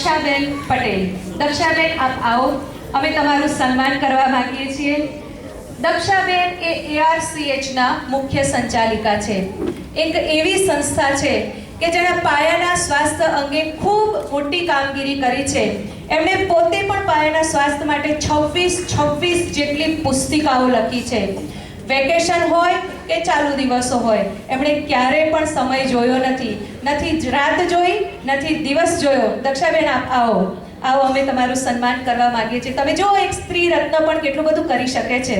દક્ષાબેન પટેલ। દક્ષાબેન આપ આવો, અમે તમારું સન્માન કરવા માંગીએ છીએ। દક્ષાબેન એ ARCH ના મુખ્ય સંચાલિકા છે। એક એવી સંસ્થા છે કે જેના પાયાના સ્વાસ્થ્ય અંગે ખૂબ મોટી કામગીરી કરી છે। એમણે પોતે પણ પાયાના સ્વાસ્થ્ય માટે 26 જેટલી પુસ્તિકાઓ લખી છે। વેકેશન હોય કે ચાલુ દિવસો હોય, એમણે ક્યારેય પણ સમય જોયો નથી રાત જોઈ, નથી દિવસ જોયો। દક્ષાબેન આપ આવો, અમે તમારું સન્માન કરવા માંગીએ છીએ। તમે જો એક સ્ત્રી રત્ન પણ કેટલું બધું કરી શકે છે।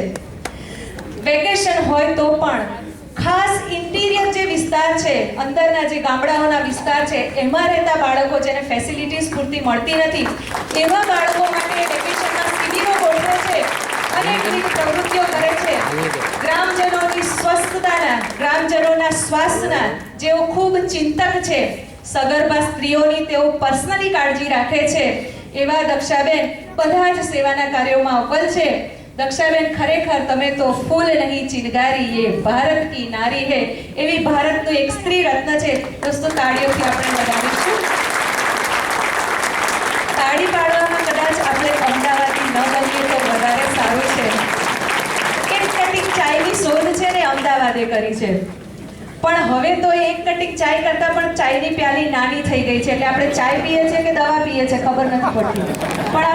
વેકેશન હોય તો પણ ખાસ ઇન્ટિરિયર જે વિસ્તાર છે, અંદરના જે ગામડાઓના વિસ્તાર છે, એમાં રહેતા બાળકો જેને ફેસિલિટીઝ પૂરતી મળતી નથી, એવા બાળકો માટે વેકેશનમાં શિબિરો ગોઠવે છે, અનેકવિધ પ્રવૃત્તિઓ કરે છે। ગ્રામજનોની સ્વસ્થતાના, ગ્રામજનોના સ્વાસ્થ્યના જેઓ ખૂબ ચિંતક છે, સગર્ભા સ્ત્રીઓની તેઓ પર્સનલી કાળજી રાખે છે, એવા દક્ષાબેન બધા જ સેવાના કાર્યોમાં અવ્વલ છે। દક્ષાબેન ખરેખર તમે તો ફૂલ નહીં ચિનગારી, ये भारत की नारी है, એવી ભારતનું એક સ્ત્રી રત્ન છે। દોસ્તો તાળીઓથી આપણે વધાવીશું। તાળી પાડવામાં કદાચ આપણે અમદાવાદની ન બનીએ તો વધારે સારું છે। એક કટીક ચાયની શોધ છે ને અમદાવાદે કરી છે, પણ હવે તો એક કટીક ચાય કરતાં પણ ચાયની પ્યાલી નાની થઈ ગઈ છે, એટલે આપણે ચાય પીએ છીએ કે દવા પીએ છીએ ખબર નથી પડતી, પણ